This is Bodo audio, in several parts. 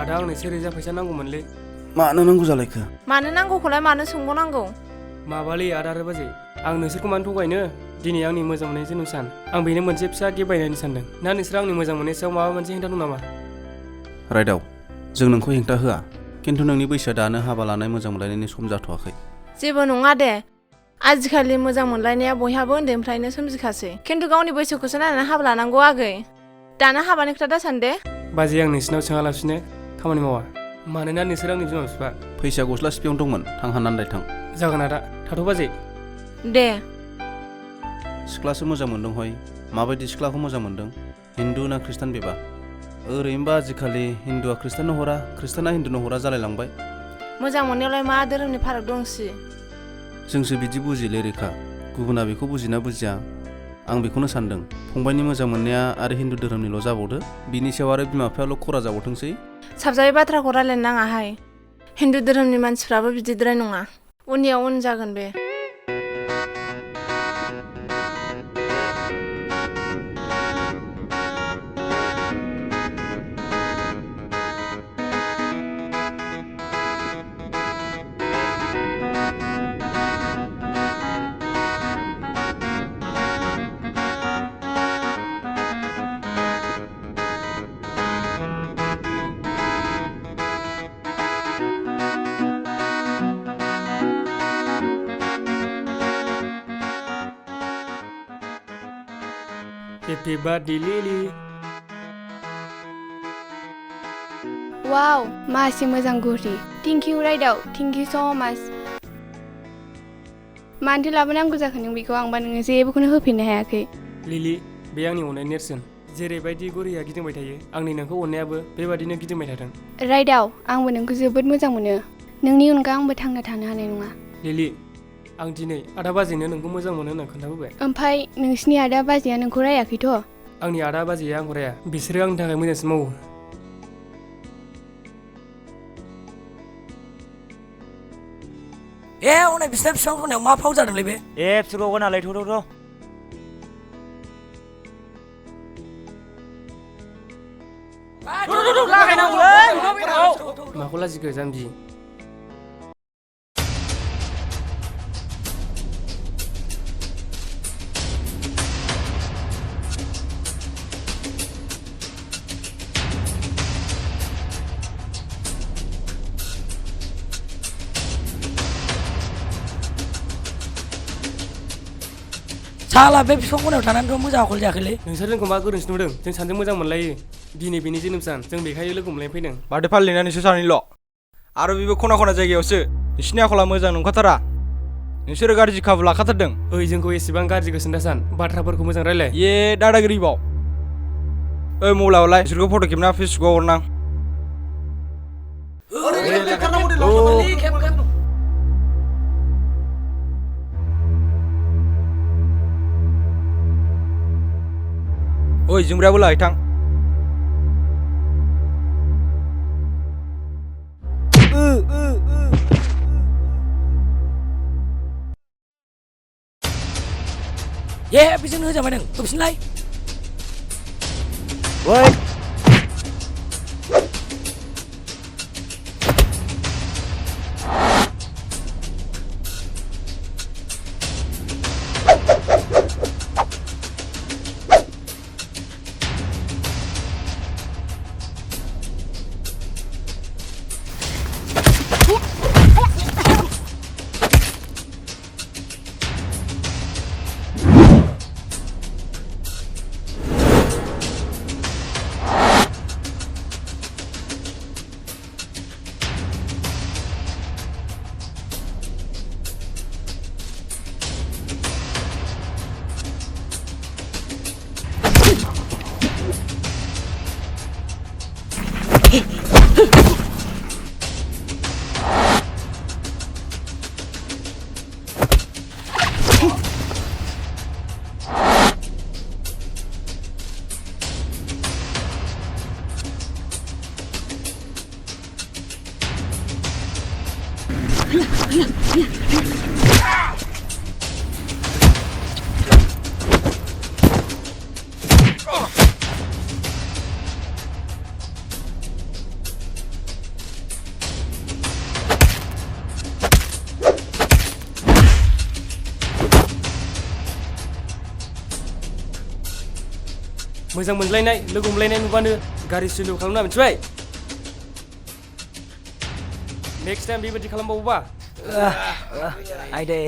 आदा आंनो सेरोजा फैसा नांगौमोनलै। मानो नांगौ जालायखो? मानो नांगौखौलाय मानो सोंबावनांगौ? माबालै आदा आरो बाजै, आं नोंसोरखौ मानो थगायनो? दिनै आंनि मोजां मोननाय जोनोम सान। आं बेनो मोनसे फिसा गिफ्ट बायनानै सानदों। ना नोंसोर आंनि मोजां मोननाय सायाव माबा मोनसे हेंथा दं नामा? राइदाव, जों नोंखौ हेंथा होआ, खिन्थु नोंनि बैसोआ दानो हाबा लानाय मोजां मोनलायनायनि सम जाथ'वाखै। जेबो नङा दे। आजिखालि मोजां मोनलायनाया बयहाबो उन्दैनिफ्रायनो सोमजिखासै। खिन्थु गावनि बैसोखौसो नायनानै हाबा लानांगौ आगै। दाना हाबानि खोथा दासान दे। बाजै आं नोंसिनाव सोङालासिनो खामानि मावा। मानोना नोंसोर आंनि बिमा बिफा। फैसाया गस्ला सिफियावनो दंमोन, थां हाननानै थां। जागोन आदा, थाथ' बाजै। दे। सिख्लासो मोजां मोनदों हय। माबायदि सिख्लाखौ मोजां मोनदों? हिन्दु ना ख्रिस्टान बेबा? ओरैनोबा आजिखालि हिन्दुआ ख्रिस्टाननो हरा, ख्रिस्टाना हिन्दुनो हरा जालायलांबाय। मोजां मोननायावलाय मा धोरोमनि फाराग दंसै? जोंसो बिदि बुजियोलै रेखा। गुबुना बेखौ बुजिना बुजिया आं बेखौनो सानदों। फंबायनि मोजां मोननाया आरो हिन्दु धोरोमनिल' जाबावदो, बिनि सायाव आरो बिमा बिफायाल' खरा जाबावथोंसै। साबजायै बाथ्राखौ रायलायनो नाङाहाय। हिन्दु धोरोमनि मानसिफ्राबो बिदिद्राय नङा। उननियाव उन जागोन बे। Happy birthday Lily. वाव, मासे मोजां घुरि। Thank you Raidao, thank you स' माच। मानोथो लाबोनांगौ जाखो नों बेखौ? आंबा नोङो जेबोखौनो होफिननो हायाखै। लिलि, बे आंनि अननाय नेरसोन। जेरैबायदि घरिया गिदिंबाय थायो, आंनि नोंखौ अननायाबो बेबादिनो गिदिंबाय थाथों। राइदाव, आंबो नोंखौ जोबोद मोजां मोनो। नोंनि अनगा आंबो थांना थानो हानाय नङा। लिलि, आं दिनै आदा बाजैनो नोंखौ मोजां मोनो होनना खोन्थाबोबाय। ओमफ्राय नोंसिनि आदा बाजैया नोंखौ रायाखैथ'? आंनि आदा बाजैया आंखौ राया। बिसोरो आंनि थाखाय मोजांसिन मावो। हनै बिसिना बिफां फोनायाव मा फाव जादोंलै बे? बिसोरखौ हगारनालाय थ'। माखौ लाजिखो जाम्बि? साला बे बिफां खनायाव थानानैथ' मोजां आखल जायाखैलै। नोंसोर जोंखौ मा गोरोन्थि नुदों? जों सानैजों मोजां मोनलायो। दिनै बेनि जोनोम सान, जों बेखायनो लोगो मोनलायनो फैदों। बार्थडे फालिनाया नोंसोर सानैल'। आरो बेबो खना खना जायगायावसो। नोंसिनि आखला मोजां नंखाथारा। नोंसोरो गाज्रि खाबु लाखाथारदों। ओइ, जोंखौ एसेबां गाज्रि गोसोन दासान। बाथ्राफोरखौ मोजां रायलाय। दादागिरि बाव। मबाइलावलाय बिसोरखौ फट' खेबना फेसबुकाव हरनां। जोंब्राबो लाहैथां। बेजोंनो होजाबाय नों, होफिनलाय। मोजां मोनलायनाय लोगो हमलायनाय नुबानो गारि स्लु खालामना मिथिबाय नेक्स्ट टाइम बेबायदि खालामबावोबा आइदे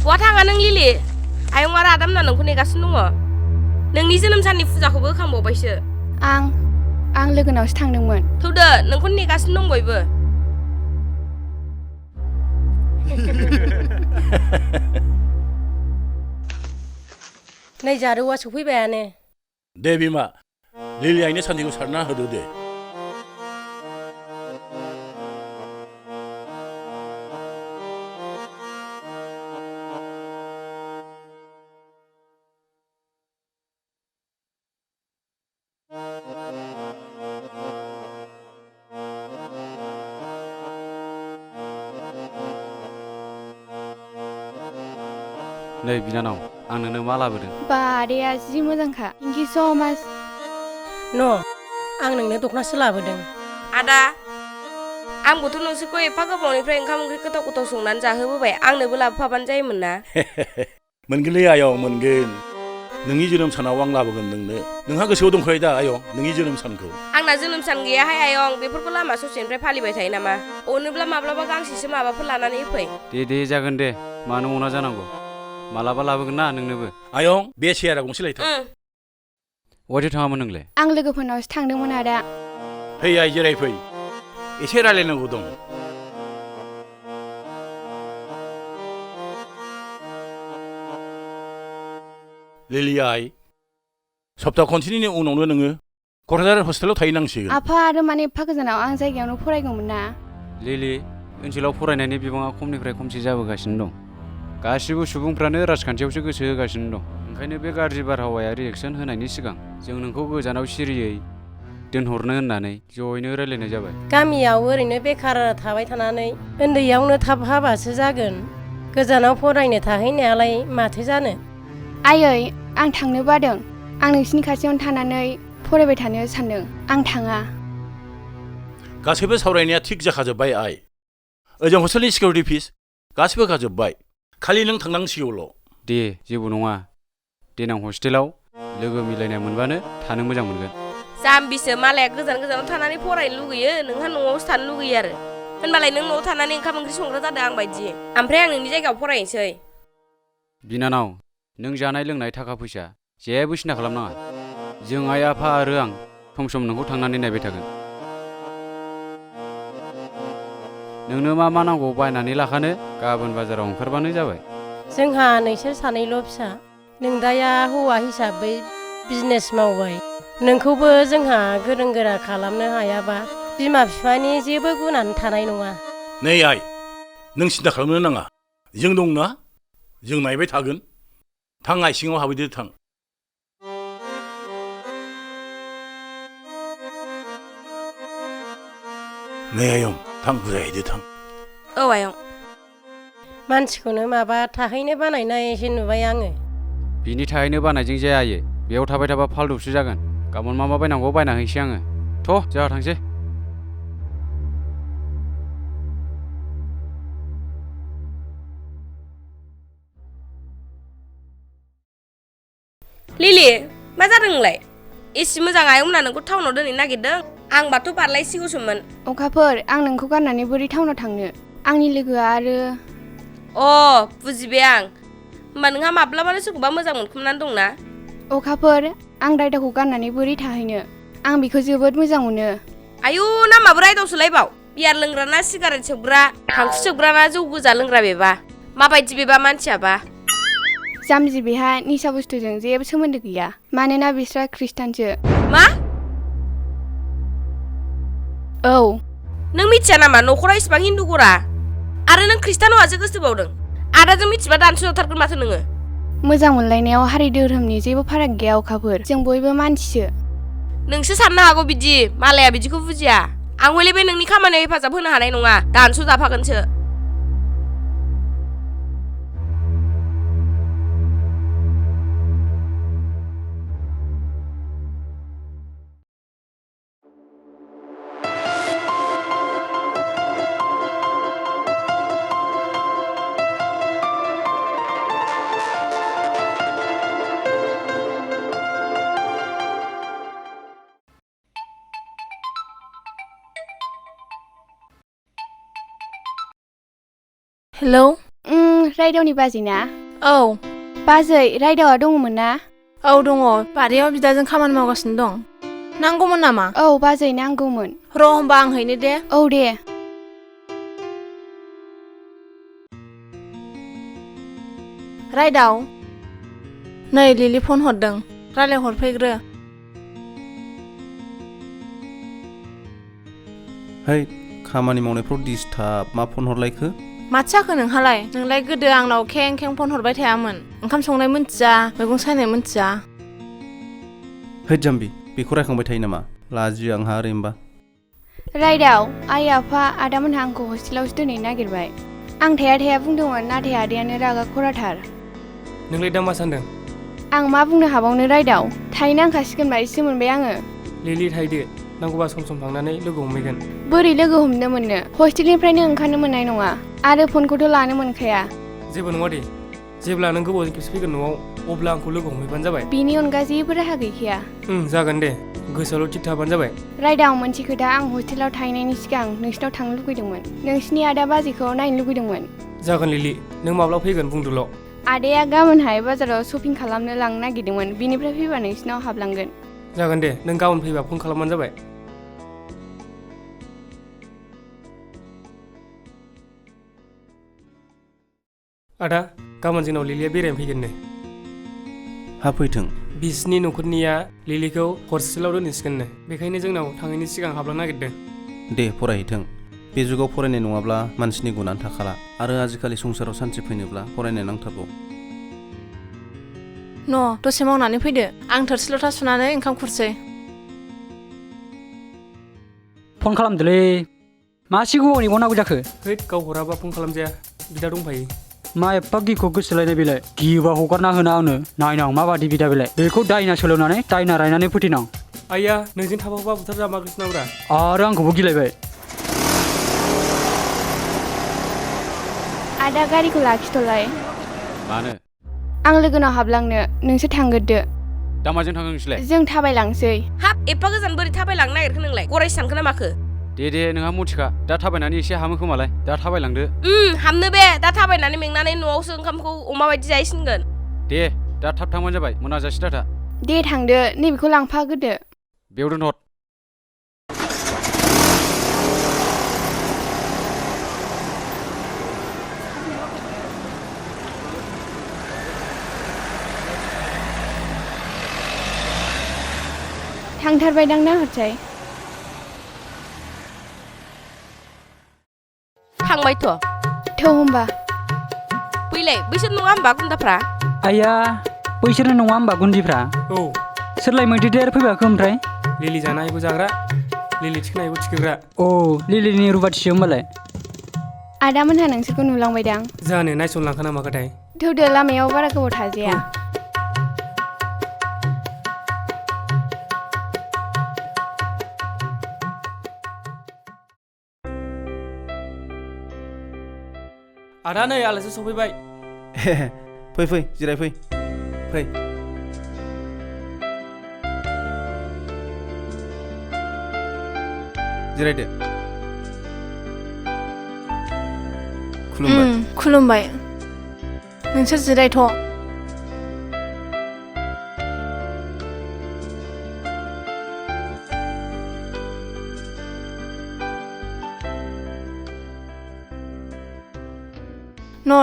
बहा थाङा नों लिलि आयं आरो आदामना नोंखौ नेगासिनो दङ नोंनि जोनोम साननि फुजाखौबो होखांबावबायसो आं लोगोनावसो थांदोंमोन थौदो नोंखौ नेगासिनो दं बयबो नै जारौआ सफैबायानो दे बिमा लिलि आइनो सान्थिखौ सारना होदो दे नै बिनानाव आं नोंनो मा लाबोदों बा आदाया जि मोजांखा थेंक इउ स' माच न' आं नोंनो दख'नासो लाबोदों आदा आंबोथ' नोंसोरखौ एफा गोबावनिफ्राय ओंखाम ओंख्रि गोथाव गोथाव संनानै जाहोबोबाय आंनोबो लाबोफाबानो जायोमोन ना मोनगोनलै आयं मोनगोन नोंनि जोनोम सानाव आं लाबोगोन नोंहा गोसोआव दंखायो दा आयं नोंनि जोनोम सानखौ आंना जोनोम सान गैयाहाय आयं बेफोरखौ लामा ससेनिफ्राय फालिबाय थायो नामा अनोब्ला माब्लाबा गांसेसो माबाफोर लानानै फै दे जागोन दे मानो अना जानांगौ मालाबा लाबोगोन ना नोंनोबो आयं बे चेयारा गंसे लायथां अहायथो थाङामोन नोंलाय आं लोगोफोरनावसो थांदोंमोन आदा फै आइ जिरायफै एसे रायलायनांगौ दं लिलि आइ सप्ता खनसेनि उनावनो नोङो क'क्राझार हस्टेलाव थाहैनांसिगोन आफा आरो माने एफा गोजानाव आं जायगायावनो फरायगौमोन ना लिलि ओनसोलाव फरायनायनि बिबाङा खमनिफ्राय खमसि जाबोगासिनो दं गासिबो सुबुंफ्रानो राजखान्थियावसो गोसो होगासिनो दं ओंखायनो बे गाज्रि बारहावाया रिएक्सन होनायनि सिगां जों नोंखौ गोजानाव सिरियै दोनहरनो होननानै ज'यैनो रायलायनाय जाबाय गामियाव ओरैनो बेखार थाबाय थानानै उन्दैयावनो थाब हाबासो जागोन गोजानाव फरायनो थाहैनायालाय माथो जानो आयै आं थांनो बादों आं नोंसिनि खाथियावनो थानानै फरायबाय थानो सानदों आं थाङा गासैबो सावरायनाया थिग जाखाजोब्बाय आइ ओजों हस्टेलनि सिकिउरिटि फिस गासैबो होखाजोब्बाय खालि नों थांनांसिगौल' दे जेबो नङा देनां हस्टेलाव लोगो मिलायनाय मोनबानो थानो मोजां मोनगोन जाम्बिसो मालाया गोजान गोजानाव थानानै फरायनो लुगैयो नोंहा न'आवसो थानो लुगैयो आरो होनबालाय नों न'आव थानानै ओंखाम ओंख्रि संग्रा जादों आं बायदि ओमफ्राय आं नोंनि जायगायाव फरायनोसै बिनानाव नों जानाय लोंनाय थाखा फैसा जेबो सिन्था खालामनाङा जों आइ आफा आरो आं सम सम नोंखौ थांनानै नायबाय थागोन नोंनो मा नांगौ बायनानै लाखानो गाबोन बाजाराव ओंखारबानो जाबाय जोंहा नोंसोर सानैल' फिसा नोंदाया हौवा हिसाबै बिजनेस मावबाय नोंखौबो जोंहा गोरों गोरा खालामनो हायाबा बिमा बिफानि जेबो गुनानो थानाय नङा नै आइ नों सिन्था खालामनो नाङा जों दंना जों नायबाय थागोन थां आइ सिङाव हाबैदो थां नै आयं थां बुजायहैदो थां औ आयं मानसिखौनो माबा थाहैनो बानायनायसो नुबाय आङो बिनि थाहैनो बानायजों जाया बेयाव थाबाय थाबा फालदुबसो जागोन गाबोन मा बायनांगौ बायना हैसै आङो थ' जोंहा थांसै लिलि मा जादों नोंलाय एसे मोजां आयंमोना नोंखौ टाउनाव दोनहैनो नागिरदों आंबाथ' बारलायसिगौसोमोन अखाफोर आं नोंखौ गारनानै बोरै टाउनाव थांनो आंनि लोगोआ आरो बुजिबाय आं होमबा नोंहा माब्लाबानो सोरखौबा मोजां मोनखुमनानै दंना अखाफोर आं रायदावखौ गारनानै बोरै थाहैनो आं बेखौ जोबोद मोजां मोनो आयु नामाबो रायदावसोलायबाव बियार लोंग्रा ना सिगारेट सोबग्रा थांखु सोबग्रा ना जौ गोजा लोंग्रा बेबा माबायदि बेबा मानसियाबा जाम्बि बेहा निसा बुस्थुजों जेबो सोमोन्दो गैया मानोना बिस्रा खृष्टानसो मा औ नों मिथिया नामा न'खरा इसिबां हिन्दु गरा आरो नों खृष्टान हौवासो गोसो बावदों आदाजों मिथिबा दानस' जाथारगोन माथो नोङो मोजां मोनलायनायाव हारि धोरोमनि जेबो फाराग गैया अखाफोर जों बयबो मानसिसो नोंसो साननो हागौ बिदि मालाया बिदिखौ बुजिया आं हले बे नोंनि खामानियाव हेफाजाब होनो हानाय नङा दानस' जाफागोनसो हेलौ रायदावनि बाजै ना? औ बाजै रायदावा दङमोन ना? औ दङ बारियाव बिदाजों खामानि मावगासिनो दं नांगौमोन नामा? औ बाजै नांगौमोन। र' होमबा आं हैनो दे। औ दे। रायदाव नै लिलि फन हरदों रायलायहरफैग्रो। है खामानि मावनायफ्राव डिस्टार्ब मा फन हरलायखो? माथो जाखो नोंहालाय? नोंलाय गोदो आंनाव खें खें फन हरबाय थायामोन। ओंखाम संनाय मोनथिया मैगं सायनाय मोनथिया। है जाम्बि बेखौ रायखांबाय थायो नामा? लाजियो आंहा ओरैनोबा। रायदाव आइ आफा आदामोनहा आंखौ हस्टेलावसो दोनहैनो नागिरबाय। आं थाया थाया बुंदोंमोन नाथाय आदायानो रागा खराथार। नोंलाय दा मा सानदों? आं मा बुंनो हाबावनो रायदाव थाहैनो नांखासिगोन बायदिसो मोनबाय आङो। लिलि थाहैदो नांगौबा सम सम थांनानै लोगो हमहैगोन। बोरै लोगो हमनो मोननो हस्टेलनिफ्रायनो ओंखारनो मोननाय नङा आरो फनखौथ' लानो मोनखाया। जेबो नङा दे जेब्ला नों गोबावजों खेबसे फैगोन न'आव अब्ला आंखौ लोगो हमहैबानो जाबाय। बिनि अनगा जेबो राहा गैखाया। जागोन दे गोसोआवल' थिग थाबानो जाबाय। रायदाव मोनसे खोथा आं हस्टेलाव थाहैनायनि सिगां नोंसिनाव थांनो लुगैदोंमोन। नोंसिनि आदा बाजैखौ नायनो लुगैदोंमोन। जागोन लिलि नों माब्ला फैगोन बुंदोल'। आदाया गाबोनहाय बाजाराव शपिं खालामनो लांनो नागिरदोंमोन बिनिफ्राय फैबा नोंसिनाव हाबलांगोन। जागोन दे नों गाबोन फैबा फन खालामबानो जाबाय। आदा गाबोन जोंनाव लिलिया बेरायनो फैगोननो। हा फैथों। बिसिनि न'खरनिया लिलिखौ हस्टेलाव दोनहैसिगोननो बेखायनो जोंनाव थाङैनि सिगां हाबलांनो नागिरदों। दे फरायहैथों। बे जुगाव फरायनाय नङाब्ला मानसिनि गुनानो थाखाला आरो आजिखालि संसाराव सान्थि फैनोब्ला फरायनाय नांथारगौ। दसे मावनानै फैदो आं थोरसि लथा सुनानै ओंखाम खुरसै। फन खालामदोलै मासे गोबाव नेबावनांगौ जाखो? है गाव हराबा फन खालामजाया बिदा दंफायो। मा एफा गिखौ गोसोलायनाय बेलाय गियोबा हगारना होना आंनो नायनां माबादि बिदा बेलाय बेखौ दायना सोलोंनानै दायना रायनानै फोथैनां। आइया नोंजों थाफाबा बुथार जामाग्रोसोनाब्रा। आरो आंखौबो गिलायबाय। आदा गारिखौ लाखिथ'लाय। मानो? आं लोगोनाव हाबलांनो नोंसोर थांगोरदो। दा माजों थाङो नोंसोरलाय? जों थाबायलांसै। हाब एफा गोजान बोरै थाबायलांनो नागिरखो नोंलाय गरायसो सानखो ना माखो? दे नोंहा मथिखा दा थाबायनानै एसे हामो खोमालाय दा थाबायलांदो। हामनो बे दा थाबायनानै मेंनानै न'आवसो ओंखामखौ अमा बायदि जाहैसिनगोन। दे दा थाब थांबानो जाबाय मोनाजासे दाथा। दे थांदो नैबेखौ लांफाग्रोदो। बेयाव दोनहर। थांथारबायदां ना हरसाय? थांबायथ'। थौ होमबा। फैलाय बैसोर नङा होमबा गुन्दाफ्रा? आइया बैसोरनो नङा होमबा गुन्दिफ्रा? औ सोरलाय मैदेर फैबाखो ओमफ्राय? लिलि जानो हायैखौ जाग्रा लिलि थिखोनो हायैखौ थिखोग्रा। अ लिलिनि रुबाथिसो होमबालाय। आदामोनहा नोंसोरखौ नुलांबायदां। जानो नायसनलांखा ना माखाथाय। थौदो लामायाव बारा गोबाव थाजाया। आदा नै आलासि सफैबाय। फै जिरायफै फै। जिरायदो। खुलुमबाय। नोंसोर जिरायथ'।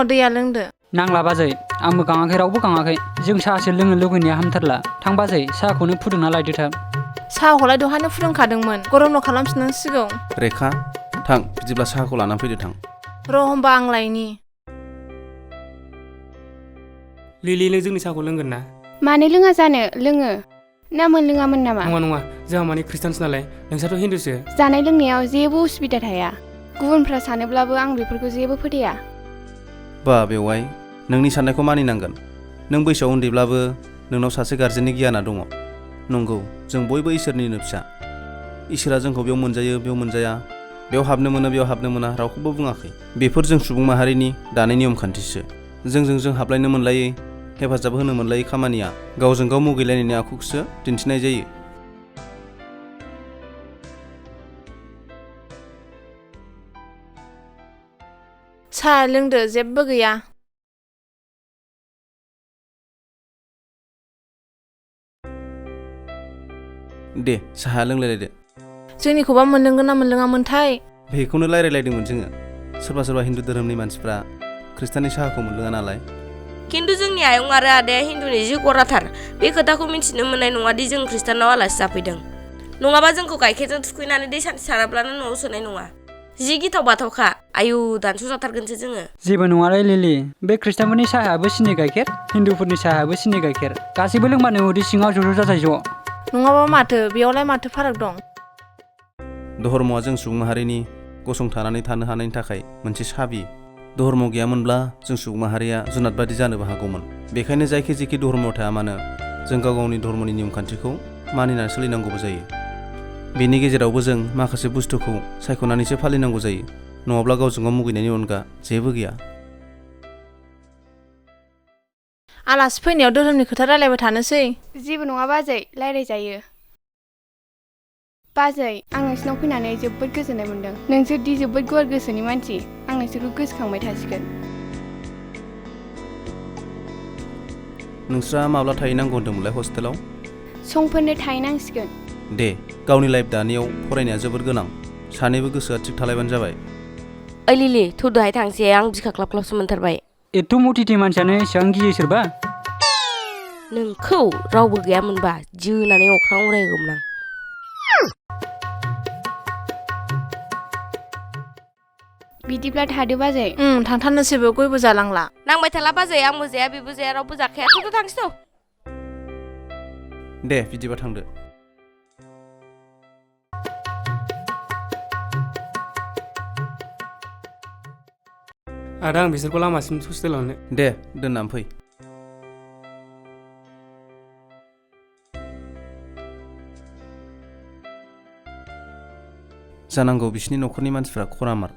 दैया लोंदो। नांला बाजै आंबो गाङाखै रावबो गाङाखै जों साहासो लोंनो लुगैनाया हामथारला। थां बाजै साहाखौनो फुदुंना लायदो थाब। साहाखौलाय दहायनो फुदुंखादोंमोन गरमल' खालामफिननांसिगौ। रेखा थां बिदिब्ला साहाखौ लानानै फैदो थां। र' होमबा आं लायनि। लिलि नों जोंनि साहाखौ लोंगोन ना? मानो लोङा जानो लोङो। ना मोनलोङामोन नामा? नङा जोंहा माने ख्रिस्टानसो नालाय नोंस्राथ' हिन्दुसो। जानाय लोंनायाव जेबो उसुबिदा थाया। गुबुनफ्रा सानोब्लाबो आं बेफोरखौ जेबो फोथाया। बा बेवाय नोंनि साननायखौ मानिनांगोन। नों बैसोआव उन्दैब्लाबो नोंनाव सासे गार्जेननि गियाना दङ। नंगौ जों बयबो इसोरनिनो फिसा। इसोरा जोंखौ बेयाव मोनजायो बेयाव मोनजाया बेयाव हाबनो मोनो बेयाव हाबनो मोना रावखौबो बुङाखै। बेफोर जों सुबुं माहारिनि दानाय नियम खान्थिसो। जों हाबलायनो मोनलायै हेफाजाब होनो मोनलायै खामानिया गावजों गाव मुगैलायनायनि आखुखौसो दिन्थिनाय जायो। साहा लोंदो जेबो गैया। दे साहा लोंलायलायदो। जोंनिखौबा मोनलोंगोन ना मोनलोङामोनथाय? बेखौनो रायलायलायदोंमोन जोङो। सोरबा सोरबा हिन्दु धोरोमनि मानसिफ्रा खृष्टाननि साहाखौ मोनलोङा नालाय। खिन्थु जोंनि आयं आरो आदाया हिन्दुनि जि गराथार बे खोथाखौ मिन्थिनो मोननाय नङादि जों खृष्टानाव आलासि जाफैदों। नङाबा जोंखौ गाइखेरजों थुखैनानै दै सान्थि साराब्लानो न'आव सोनाय नङा। जि गिथाव बाथावखा आयु दानस' जाथारगोनसो जोङो। जेबो नङालै लिलि, बे खृष्टानफोरनि साहायाबो सिनि गाइखेर, हिन्दुफोरनि साहायाबो सिनि गाइखेर, गासैबो लोंबानो उदै सिङाव ज' जाजाय ज'। नङाबा माथो बेयावलाय माथो फाराग दं? धर्मआ जों सुबुं माहारिनि गसंथानानै थानो हानायनि थाखाय मोनसे साबि। धर्म गैयामोनब्ला जों सुबुं माहारिया जुनाद बादि जानोबो हागौमोन। बेखायनो जायखि जेखि धर्मआव थाया मानो जों गाव गावनि धर्मनि नियम खान्थिखौ मानिनानै सोलिनांगौबो जायो। बेनि गेजेरावबो जों माखासे बुस्थुखौ सायख'नानैसो फालिनांगौ जायो, नङाब्ला गावजों गाव मुगैनायनि अनगा जेबो गैया। आलासि फैनायाव धोरोमनि खोथा रायलायबाय थानोसै। जेबो नङा बाजै, रायलायजायो। बाजै, आं नोंसिनाव फैनानै जोबोद गोजोननाय मोन्दों। नोंसोरदि जोबोद गुवार गोसोनि मानसि, आं नोंसोरखौ गोसोखांबाय थासिगोन। नोंस्रा माब्ला थाहैनांगौ होन्दोंमोनलाय हस्टेलाव? समफोरनो थाहैनांसिगोन। दे, गावनि लाइफ दानायाव फरायनाया जोबोद गोनां। सानैबो गोसोआ थिग थालायबानो जाबाय। ओइ लिलि, थौ दहाय थांसै, आं बिखा क्लाब क्लाबसो मोनथारबाय। एथ' मटिथि मानसियानो एसेबां गियो सोरबा? नोंखौ रावबो गैयामोनबा जोनानै अख्रां उरायहोगौमोन आं। बिदिब्ला थादो बाजै। थांथारनोसैबो, गयबो जालांला। नांबाय थाला बाजै, आंबो जाया बेबो जाया रावबो जाखाया। थ' थांसै थ'। दे बिदिबा थांदो। आदा आं बिसोरखौ लामासिम ससे लांनो। दे दोननानै फै। जानांगौ बिसिनि न'खरनि मानसिफ्रा खरामार।